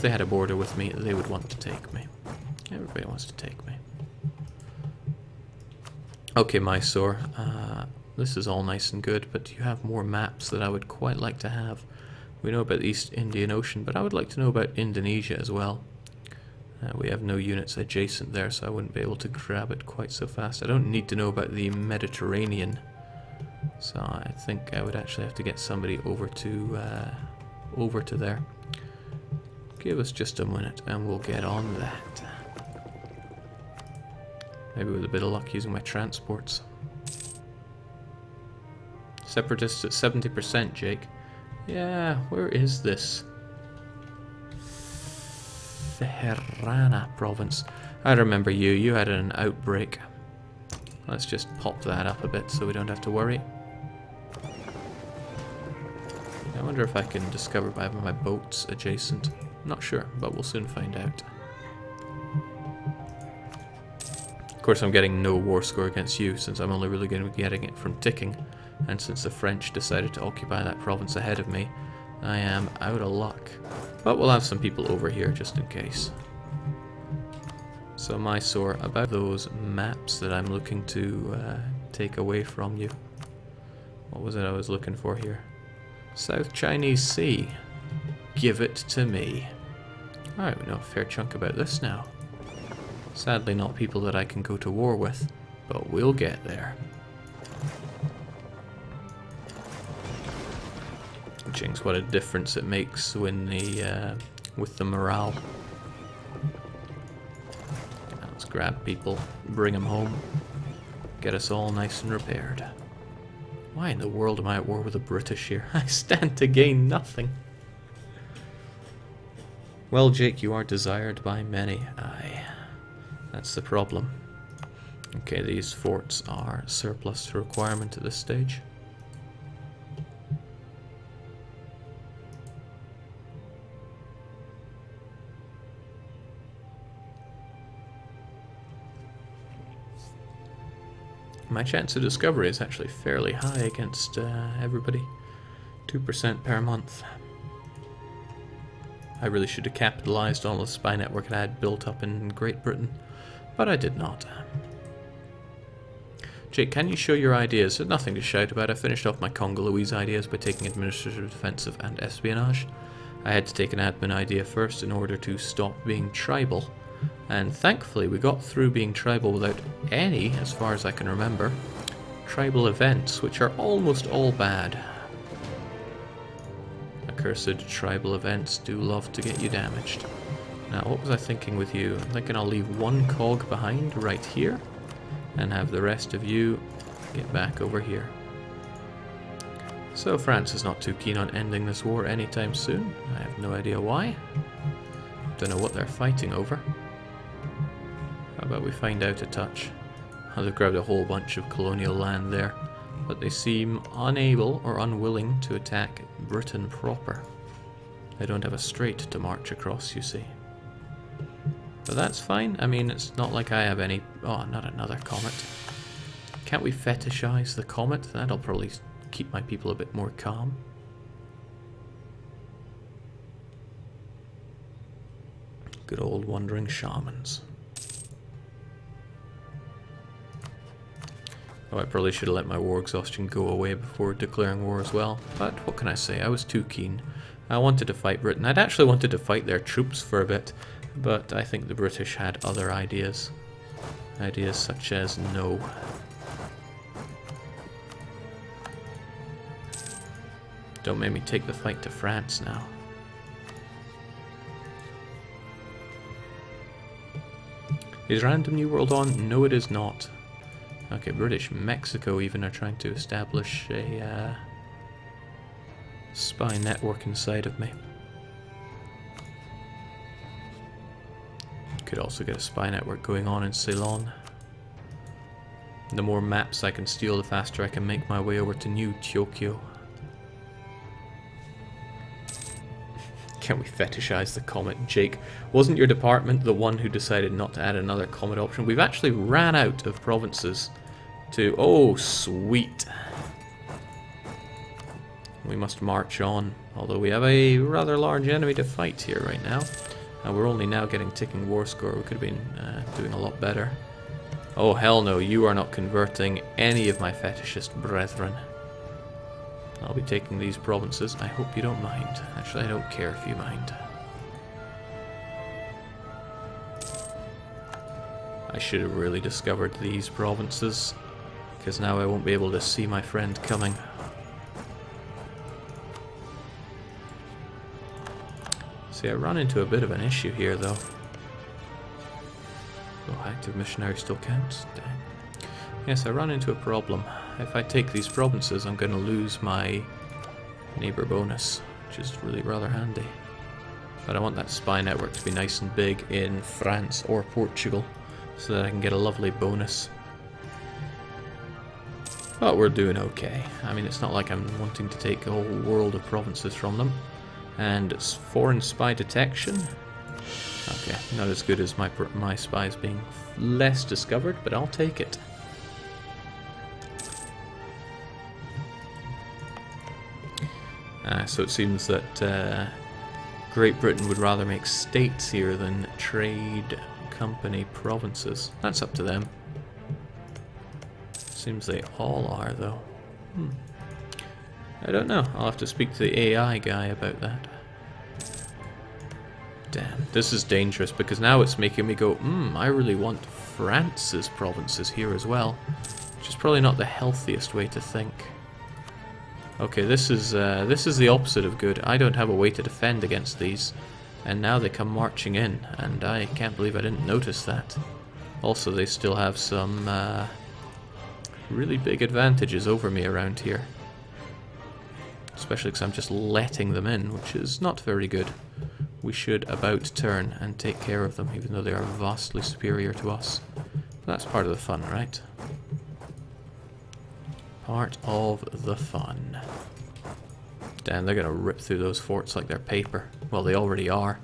they had a border with me, they would want to take me. Everybody wants to take me. Okay, Mysore, this is all nice and good, but you have more maps that I would quite like to have. We know about the East Indian Ocean, but I would like to know about Indonesia as well. We have no units adjacent there, so I wouldn't be able to grab it quite so fast. I don't need to know about the Mediterranean, so I think I would actually have to get somebody over to there. Give us just a minute and we'll get on that. Maybe with a bit of luck using my transports. Separatists at 70%, Jake. Yeah, where is this? Ferrana province. I remember you. You had an outbreak. Let's just pop that up a bit so we don't have to worry. I wonder if I can discover by having my boats adjacent. Not sure, but we'll soon find out. Of course, I'm getting no war score against you, since I'm only really going to be getting it from ticking. And since the French decided to occupy that province ahead of me, I am out of luck. But we'll have some people over here just in case. So Mysore, about those maps that I'm looking to take away from you. What was it I was looking for here? South Chinese Sea. Give it to me. Alright, we know a fair chunk about this now. Sadly not people that I can go to war with, but we'll get there. Jinx, what a difference it makes when with the morale. Let's grab people, bring them home, get us all nice and repaired. Why in the world am I at war with the British here? I stand to gain nothing. Well, Jake, you are desired by many. Aye, that's the problem. Okay, these forts are surplus to requirement at this stage. My chance of discovery is actually fairly high against everybody. 2% per month. I really should have capitalized on all the spy network I had built up in Great Britain, but I did not. Jake, can you show your ideas? There's nothing to shout about. I finished off my Congolese ideas by taking administrative, defensive, and espionage. I had to take an admin idea first in order to stop being tribal. And thankfully we got through being tribal without any, as far as I can remember, tribal events, which are almost all bad. Accursed tribal events do love to get you damaged. Now, what was I thinking with you? I'm thinking I'll leave one cog behind right here, and have the rest of you get back over here. So France is not too keen on ending this war anytime soon. I have no idea why. Don't know what they're fighting over. How about we find out a touch? They've grabbed a whole bunch of colonial land there, but they seem unable or unwilling to attack Britain proper. They don't have a strait to march across, you see. But that's fine. I mean, it's not like I have any... Oh, not another comet. Can't we fetishize the comet? That'll probably keep my people a bit more calm. Good old wandering shamans. Oh, I probably should have let my war exhaustion go away before declaring war as well. But what can I say? I was too keen. I wanted to fight Britain. I'd actually wanted to fight their troops for a bit, but I think the British had other ideas. Ideas such as no. Don't make me take the fight to France now. Is Random New World on? No, it is not. Okay, British Mexico even are trying to establish a spy network inside of me. Could also get a spy network going on in Ceylon. The more maps I can steal, the faster I can make my way over to New Tokyo. Can we fetishize the comet, Jake? Wasn't your department the one who decided not to add another comet option? We've actually ran out of provinces to... Oh, sweet. we must march on. Although we have a rather large enemy to fight here right now. And we're only now getting ticking war score. We could have been doing a lot better. Oh hell no, you are not converting any of my fetishist brethren. I'll be taking these provinces. I hope you don't mind. Actually, I don't care if you mind. I should have really discovered these provinces, because now I won't be able to see my friend coming. See, I run into a bit of an issue here, though. Oh, active missionary still counts? Dang. Yes, I run into a problem. If I take these provinces, I'm going to lose my neighbor bonus, which is really rather handy. But I want that spy network to be nice and big in France or Portugal, so that I can get a lovely bonus. But we're doing okay. I mean, it's not like I'm wanting to take a whole world of provinces from them. And it's foreign spy detection. Okay, not as good as my spies being less discovered, but I'll take it. So it seems that Great Britain would rather make states here than trade company provinces. That's up to them. Seems they all are, though. I don't know. I'll have to speak to the AI guy about that. Damn, this is dangerous because now it's making me go, I really want France's provinces here as well, which is probably not the healthiest way to think. Okay, this is the opposite of good. I don't have a way to defend against these, and now they come marching in, and I can't believe I didn't notice that. Also, they still have some really big advantages over me around here. Especially because I'm just letting them in, which is not very good. We should about turn and take care of them, even though they are vastly superior to us. But that's part of the fun, right? Part of the fun. Damn, they're gonna rip through those forts like they're paper. Well, they already are.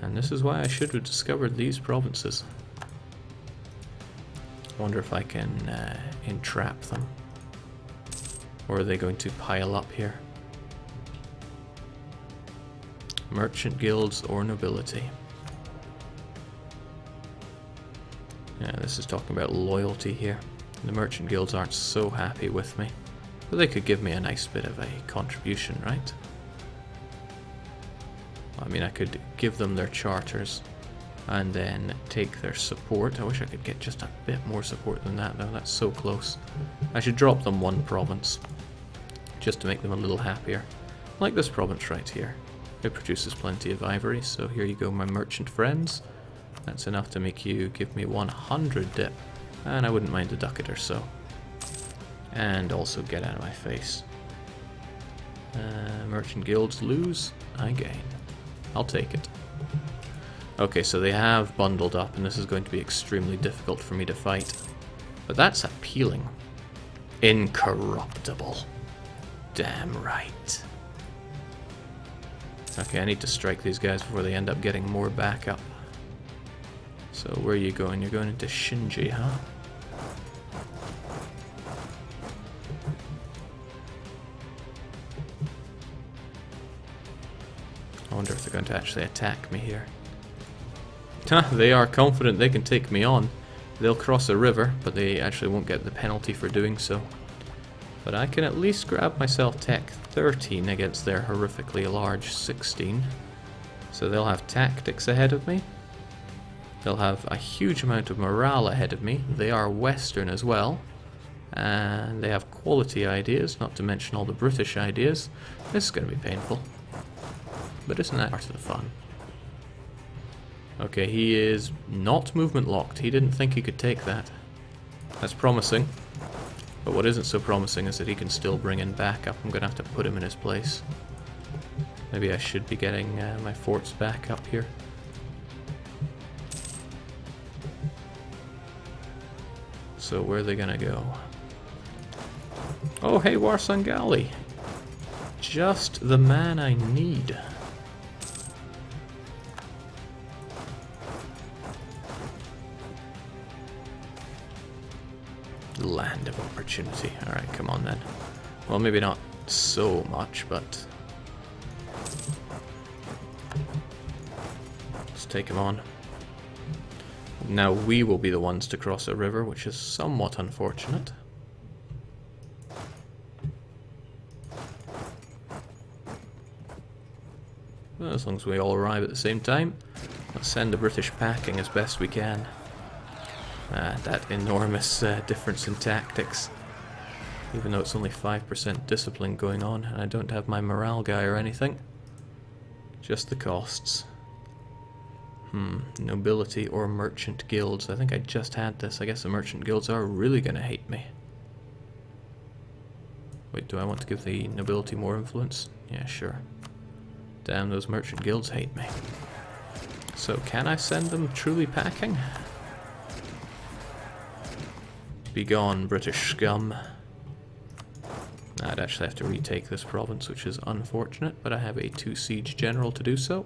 And this is why I should have discovered these provinces. I wonder if I can entrap them. Or are they going to pile up here? Merchant guilds or nobility. Yeah, this is talking about loyalty here. The merchant guilds aren't so happy with me. But they could give me a nice bit of a contribution, right? I mean, I could give them their charters and then take their support. I wish I could get just a bit more support than that, though. That's so close. I should drop them one province just to make them a little happier. Like this province right here. It produces plenty of ivory, so here you go, my merchant friends. That's enough to make you give me 100 dip, and I wouldn't mind a ducat or so. And also get out of my face. Merchant guilds lose, I gain. I'll take it. Okay, so they have bundled up, and this is going to be extremely difficult for me to fight. But that's appealing. Incorruptible. Damn right. Okay, I need to strike these guys before they end up getting more backup. So where are you going? You're going into Shinji, huh? I wonder if they're going to actually attack me here. They are confident they can take me on. They'll cross a river, but they actually won't get the penalty for doing so. But I can at least grab myself tech 13 against their horrifically large 16. So they'll have tactics ahead of me. They'll have a huge amount of morale ahead of me. They are Western as well. And they have quality ideas, not to mention all the British ideas. This is going to be painful. But isn't that part of the fun? Okay, he is not movement locked. He didn't think he could take that. That's promising. But what isn't so promising is that he can still bring in backup. I'm going to have to put him in his place. Maybe I should be getting my forts back up here. So where are they going to go? Oh, hey, Warsangali. Just the man I need. opportunity. Alright, come on then. Well, maybe not so much, but... let's take him on. Now we will be the ones to cross a river, which is somewhat unfortunate. Well, as long as we all arrive at the same time, let's send the British packing as best we can. That enormous difference in tactics. Even though it's only 5% discipline going on, and I don't have my morale guy or anything. Just the costs. Nobility or merchant guilds. I think I just had this. I guess the merchant guilds are really going to hate me. Wait, do I want to give the nobility more influence? Yeah, sure. Damn, those merchant guilds hate me. So, can I send them truly packing? Be gone, British scum. I'd actually have to retake this province, which is unfortunate, but I have a 2 siege general to do so.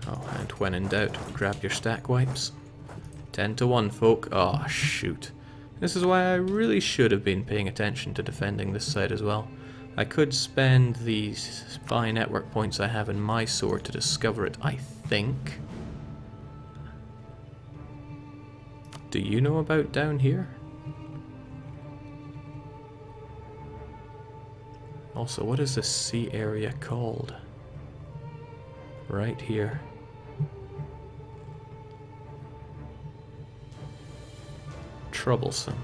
Oh, and when in doubt, grab your stack wipes. 10 to 1, folk. Oh, shoot. This is why I really should have been paying attention to defending this side as well. I could spend the spy network points I have in my sword to discover it, I think. Do you know about down here? Also, what is this sea area called? Right here. Troublesome.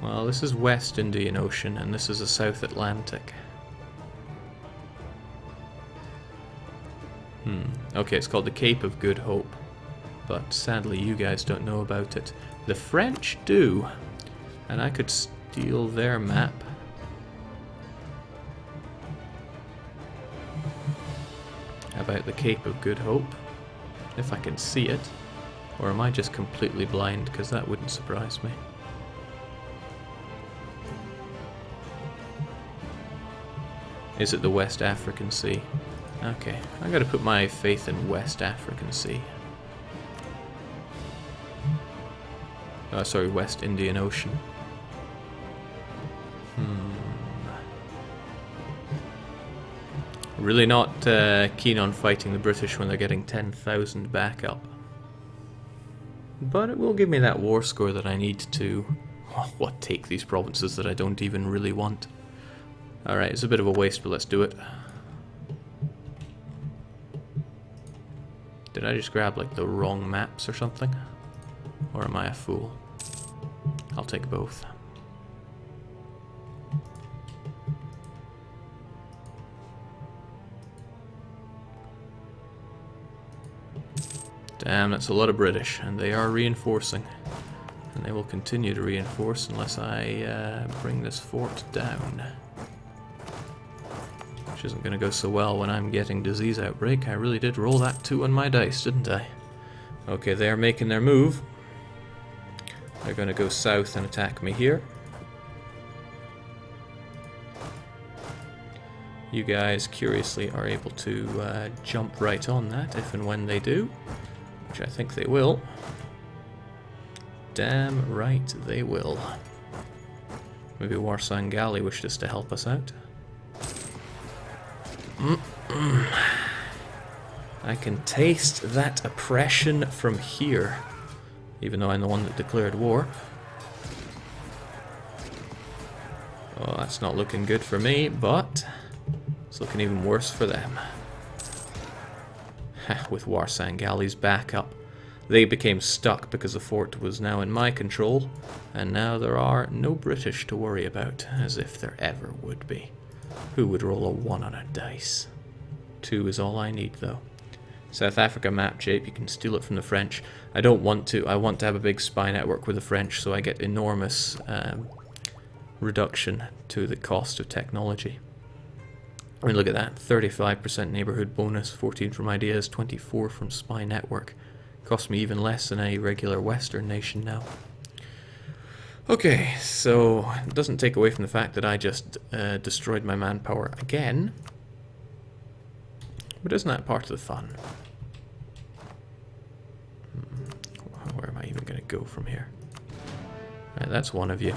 Well, this is West Indian Ocean, and this is the South Atlantic. Okay, it's called the Cape of Good Hope, but sadly you guys don't know about it. The French do, and I could steal their map. About the Cape of Good Hope, if I can see it. Or am I just completely blind, because that wouldn't surprise me. Is it the West African Sea? Okay, I gotta put my faith in West African Sea. Oh, sorry, West Indian Ocean. Really not keen on fighting the British when they're getting 10,000 back up. But it will give me that war score that I need to take these provinces that I don't even really want. Alright, it's a bit of a waste, but let's do it. Did I just grab like the wrong maps or something? Or am I a fool? I'll take both. Damn, that's a lot of British, and they are reinforcing. And they will continue to reinforce unless I bring this fort down. Which isn't going to go so well when I'm getting disease outbreak. I really did roll that 2 on my dice, didn't I? Okay, they're making their move. They're going to go south and attack me here. You guys, curiously, are able to jump right on that if and when they do. Which I think they will. Damn right they will. Maybe Warsangali wished us to help us out. I can taste that oppression from here, even though I'm the one that declared war. Oh, that's not looking good for me, but it's looking even worse for them. With Warsangali's backup, they became stuck because the fort was now in my control, and now there are no British to worry about, as if there ever would be. Who would roll a 1 on a dice? 2 is all I need, though. South Africa map shape, you can steal it from the French. I don't want to. I want to have a big spy network with the French, so I get enormous reduction to the cost of technology. I mean, look at that. 35% neighborhood bonus, 14 from ideas, 24 from spy network. Cost me even less than a regular Western nation now. Okay, so it doesn't take away from the fact that I just destroyed my manpower again. But isn't that part of the fun? Where am I even going to go from here? Right, that's one of you.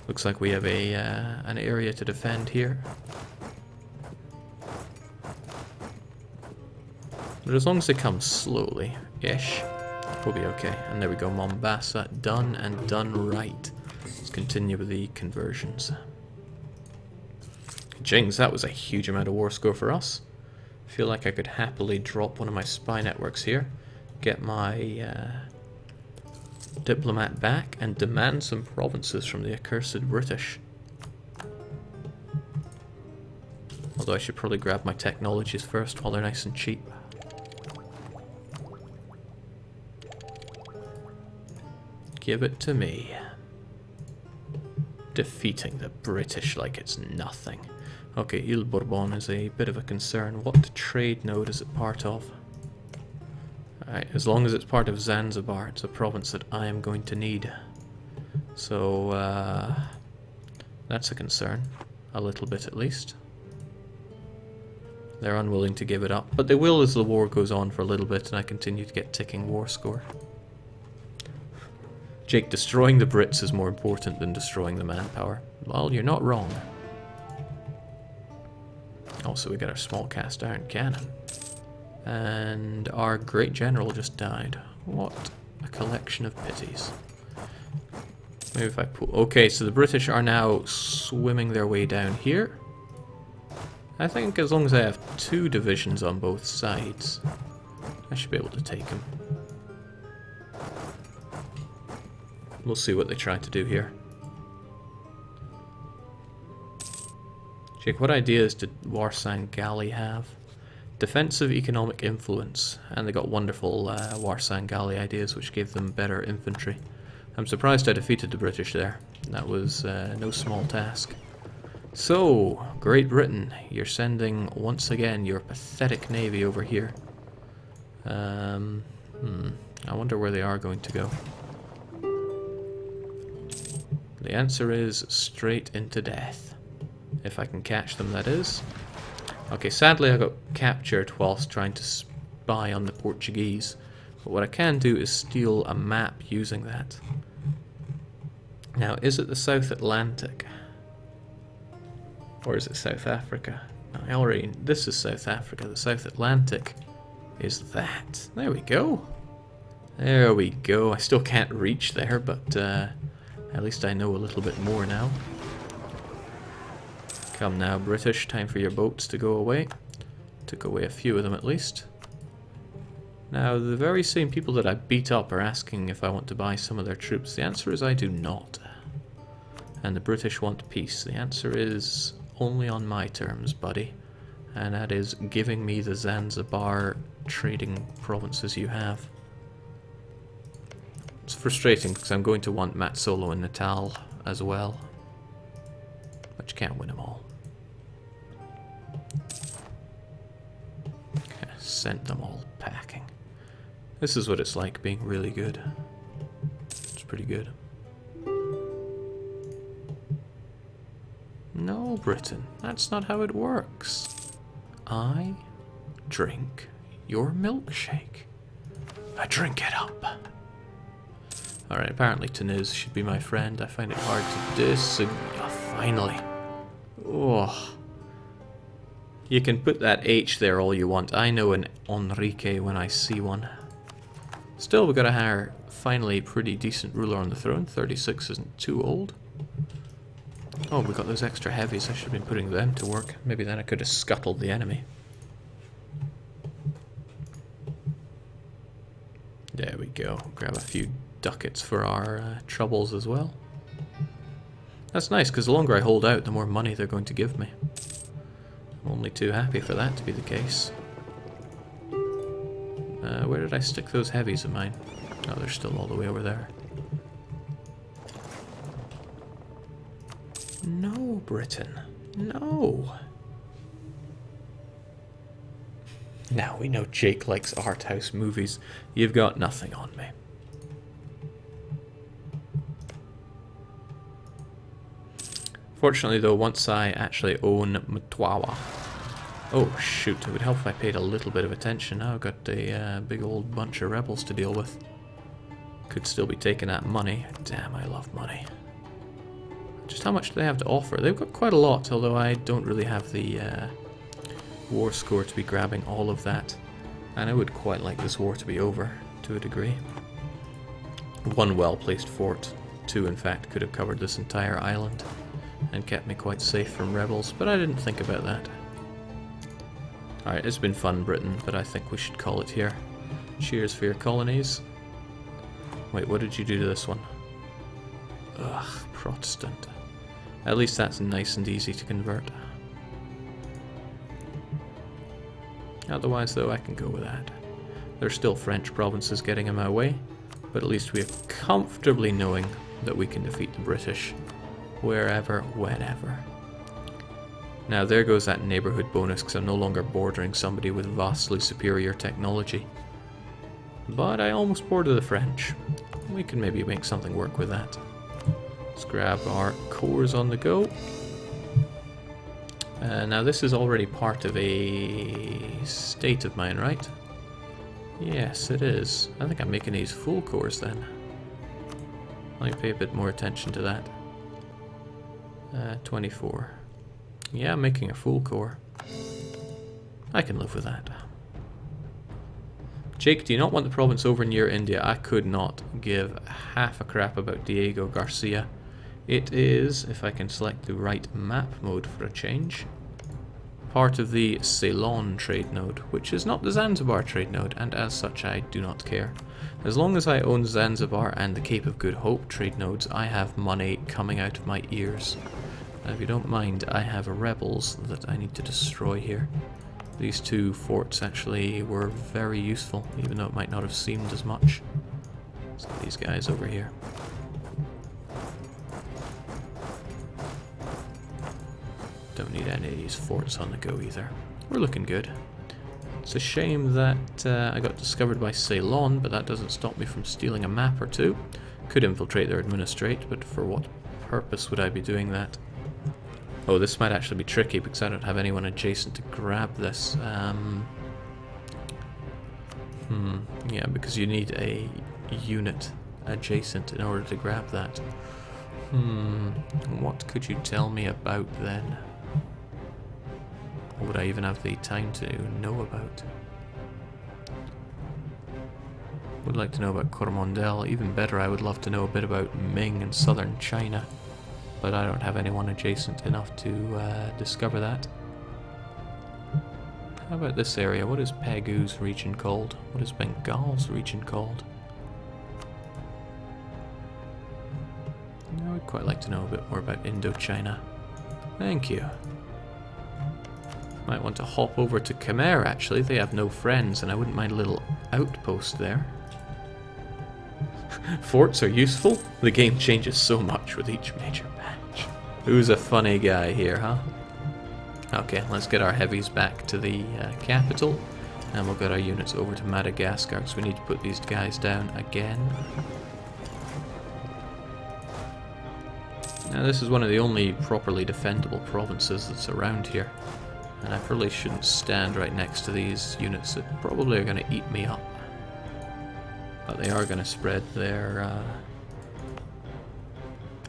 Looks like we have a an area to defend here. But as long as they come slowly-ish, we'll be okay. And there we go, Mombasa, done and done right. Let's continue with the conversions. Jings, that was a huge amount of war score for us. I feel like I could happily drop one of my spy networks here, get my diplomat back, and demand some provinces from the accursed British. Although I should probably grab my technologies first while they're nice and cheap. Give it to me. Defeating the British like it's nothing. Okay, Ile Bourbon is a bit of a concern. What trade node is it part of? Alright, as long as it's part of Zanzibar, it's a province that I am going to need. So, that's a concern. A little bit at least. They're unwilling to give it up, but they will as the war goes on for a little bit and I continue to get ticking war score. Jake, destroying the Brits is more important than destroying the manpower. Well, you're not wrong. Also, we got our small cast iron cannon. And our great general just died. What a collection of pities. Maybe if I pull... Okay, so the British are now swimming their way down here. I think as long as I have 2 divisions on both sides, I should be able to take them. We'll see what they try to do here. Jake, what ideas did Warsan Gali have? Defensive economic influence, and they got wonderful Warsan Gali ideas which gave them better infantry. I'm surprised I defeated the British there. That was no small task. So, Great Britain, you're sending once again your pathetic navy over here. I wonder where they are going to go. The answer is straight into death. If I can catch them, that is. Okay, sadly I got captured whilst trying to spy on the Portuguese. But what I can do is steal a map using that. Now, is it the South Atlantic? Or is it South Africa? No, this is South Africa. The South Atlantic is that. There we go. There we go. I still can't reach there, but at least I know a little bit more now. Come now, British. Time for your boats to go away. Took away a few of them at least. Now, the very same people that I beat up are asking if I want to buy some of their troops. The answer is I do not. And the British want peace. The answer is only on my terms, buddy. And that is giving me the Zanzibar trading provinces you have. It's frustrating because I'm going to want Matsolo and Natal as well. But you can't win them all. Okay, sent them all packing. This is what it's like being really good. It's pretty good. No, Britain, that's not how it works. I drink your milkshake. I drink it up. Alright, apparently Tunis should be my friend. I find it hard to disagree. Oh, finally. Oh. You can put that H there all you want. I know an Enrique when I see one. Still, we've got to hire finally a pretty decent ruler on the throne. 36 isn't too old. Oh, we got those extra heavies. I should have been putting them to work. Maybe then I could have scuttled the enemy. There we go. Grab a few ducats for our troubles as well. That's nice, because the longer I hold out, the more money they're going to give me. I'm only too happy for that to be the case. Where did I stick those heavies of mine? Oh, they're still all the way over there. No, Britain. No. Now we know Jake likes art house movies. You've got nothing on me. Fortunately though, once I actually own Mtwawa... Oh shoot, it would help if I paid a little bit of attention. Now I've got a big old bunch of rebels to deal with. Could still be taking that money. Damn, I love money. Just how much do they have to offer? They've got quite a lot, although I don't really have the war score to be grabbing all of that. And I would quite like this war to be over, to a degree. One well-placed fort, two in fact, could have covered this entire island and kept me quite safe from rebels, but I didn't think about that. Alright, it's been fun, Britain, but I think we should call it here. Cheers for your colonies. Wait, what did you do to this one? Ugh, Protestant. At least that's nice and easy to convert. Otherwise, though, I can go with that. There's still French provinces getting in my way, but at least we are comfortably knowing that we can defeat the British wherever, whenever. Now, there goes that neighborhood bonus, because I'm no longer bordering somebody with vastly superior technology. But I almost border the French. We can maybe make something work with that. Let's grab our cores on the go. Now this is already part of a state of mine, right? Yes, it is. I think I'm making these full cores then. Let me pay a bit more attention to that. 24. Yeah, I'm making a full core. I can live with that. Jake, do you not want the province over near India? I could not give half a crap about Diego Garcia. It is, if I can select the right map mode for a change, part of the Ceylon trade node, which is not the Zanzibar trade node, and as such I do not care. As long as I own Zanzibar and the Cape of Good Hope trade nodes, I have money coming out of my ears. Now, if you don't mind, I have rebels that I need to destroy here. These two forts actually were very useful, even though it might not have seemed as much. Let's get these guys over here. Don't need any of these forts on the go either. We're looking good. It's a shame that I got discovered by Ceylon, but that doesn't stop me from stealing a map or two. Could infiltrate their administrate, but for what purpose would I be doing that? Oh, this might actually be tricky because I don't have anyone adjacent to grab this. Yeah, because you need a unit adjacent in order to grab that. What could you tell me about then? Or would I even have the time to know about? Would like to know about Coromandel. Even better, I would love to know a bit about Ming and southern China. But I don't have anyone adjacent enough to discover that. How about this area? What is Pegu's region called? What is Bengal's region called? I would quite like to know a bit more about Indochina. Thank you. Might want to hop over to Khmer, actually. They have no friends, and I wouldn't mind a little outpost there. Forts are useful. The game changes so much with each major patch. Who's a funny guy here, huh? Okay, let's get our heavies back to the capital, and we'll get our units over to Madagascar, because we need to put these guys down again. Now, this is one of the only properly defendable provinces that's around here, and I probably shouldn't stand right next to these units that probably are going to eat me up. But they are going to spread their,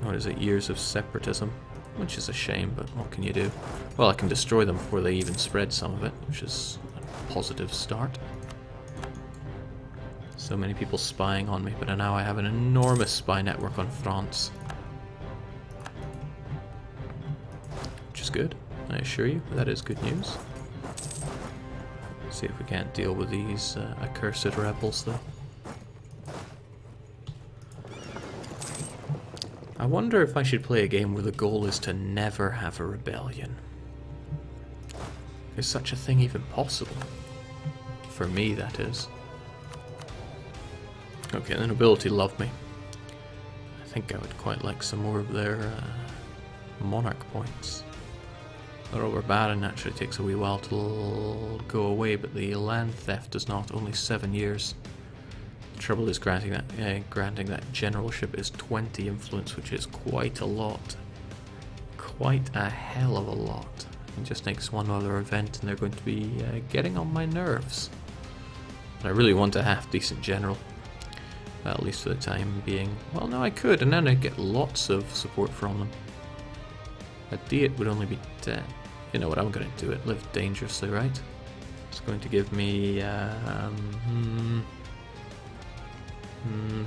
what is it, years of separatism, which is a shame, but what can you do? Well, I can destroy them before they even spread some of it, which is a positive start. So many people spying on me, but now I have an enormous spy network on France. Which is good, I assure you, that is good news. See if we can't deal with these accursed rebels, though. I wonder if I should play a game where the goal is to never have a rebellion. Is such a thing even possible? For me, that is. Okay, the nobility love me. I think I would quite like some more of their monarch points. The robber baron actually takes a wee while to go away, but the land theft does not, only 7 years. The trouble is granting that generalship is 20 influence, which is quite a lot. quite a hell of a lot. It just makes one other event and they're going to be getting on my nerves. But I really want a half-decent general. At least for the time being. Well, no, I could, and then I'd get lots of support from them. A D8 would only be 10. You know what, I'm going to do it. Live dangerously, right? It's going to give me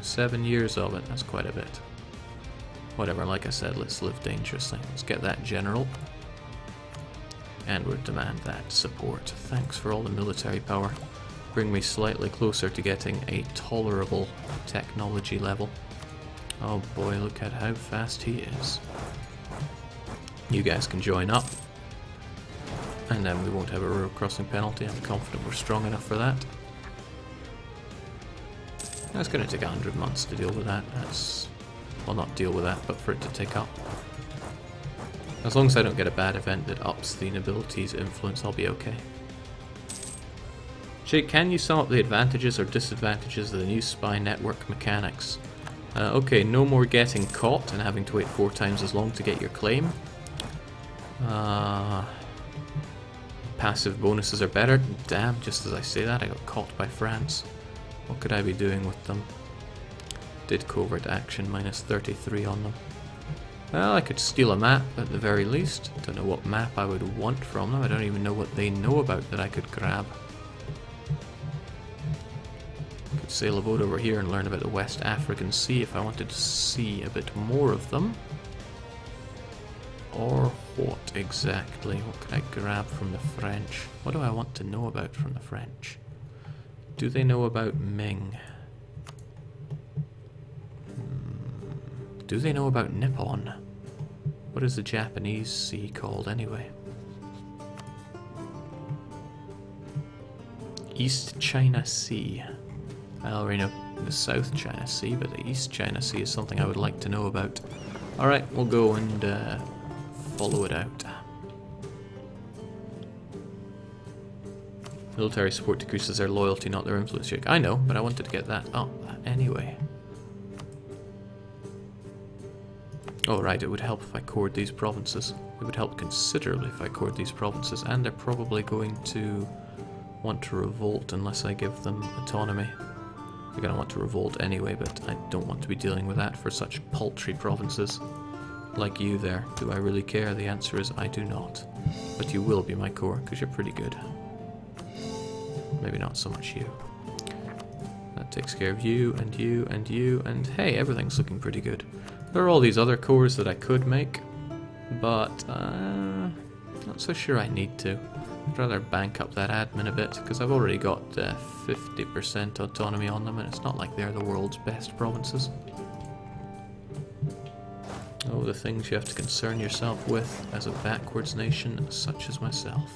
7 years of it. That's quite a bit. Whatever, like I said, let's live dangerously. Let's get that general. And we'll demand that support. Thanks for all the military power. Bring me slightly closer to getting a tolerable technology level. Oh boy, look at how fast he is. You guys can join up. And then we won't have a road crossing penalty. I'm confident we're strong enough for that. That's going to take 100 months to deal with that. Well, not deal with that, but for it to take up. As long as I don't get a bad event that ups the nobility's influence, I'll be okay. Jake, can you sum up the advantages or disadvantages of the new spy network mechanics? Okay, no more getting caught and having to wait 4 times as long to get your claim. Passive bonuses are better. Damn, just as I say that, I got caught by France. What could I be doing with them? Did covert action, minus 33 on them. Well, I could steal a map at the very least. Don't know what map I would want from them. I don't even know what they know about that I could grab. Could sail a boat over here and learn about the West African Sea if I wanted to see a bit more of them. Or what exactly? What could I grab from the French? What do I want to know about from the French? Do they know about Ming? Do they know about Nippon? What is the Japanese sea called anyway? East China Sea. I already know the South China Sea, but the East China Sea is something I would like to know about. Alright, we'll go and follow it out. Military support decreases their loyalty, not their influence check. I know, but I wanted to get that up anyway. Oh right, it would help if I cored these provinces. It would help considerably if I cored these provinces, and they're probably going to want to revolt unless I give them autonomy. They're going to want to revolt anyway, but I don't want to be dealing with that for such paltry provinces. Like you there. Do I really care? The answer is I do not. But you will be my core, because you're pretty good. Maybe not so much you. That takes care of you, and you, and you, and hey, everything's looking pretty good. There are all these other cores that I could make, but not so sure I need to. I'd rather bank up that admin a bit, because I've already got 50% autonomy on them, and it's not like they're the world's best provinces. Oh, the things you have to concern yourself with as a backwards nation such as myself.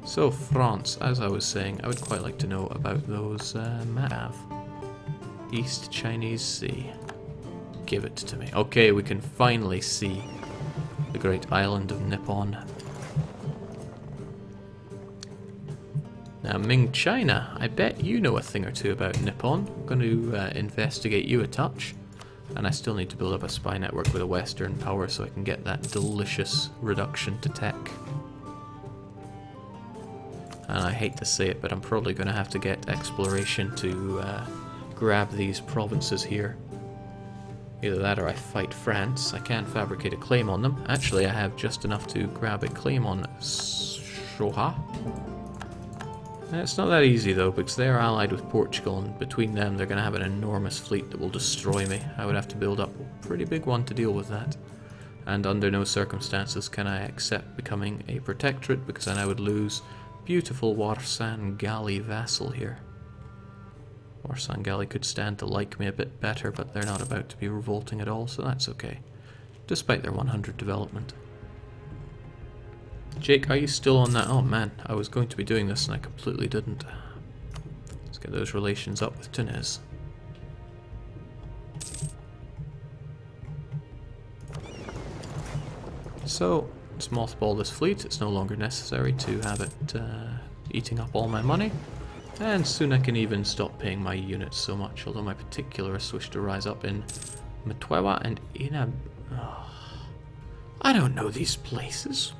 So, France, as I was saying, I would quite like to know about those map. East Chinese Sea. Give it to me. Okay, we can finally see the great island of Nippon. Now, Ming China, I bet you know a thing or two about Nippon. I'm going to investigate you a touch. And I still need to build up a spy network with a Western power so I can get that delicious reduction to tech. And I hate to say it, but I'm probably going to have to get exploration to grab these provinces here. Either that or I fight France. I can fabricate a claim on them. Actually, I have just enough to grab a claim on Shoha. It's not that easy though, because they are allied with Portugal, and between them they're going to have an enormous fleet that will destroy me. I would have to build up a pretty big one to deal with that. And under no circumstances can I accept becoming a protectorate, because then I would lose beautiful Warsan Gali vassal here. Warsan Gali could stand to like me a bit better, but they're not about to be revolting at all, so that's okay. Despite their 100 development. Jake, are you still on that? Oh man, I was going to be doing this and I completely didn't. Let's get those relations up with Tunis. So, let's mothball this fleet. It's no longer necessary to have it eating up all my money. And soon I can even stop paying my units so much, although my particularists wish to rise up in Mtwewa and Inab... Oh. I don't know these places.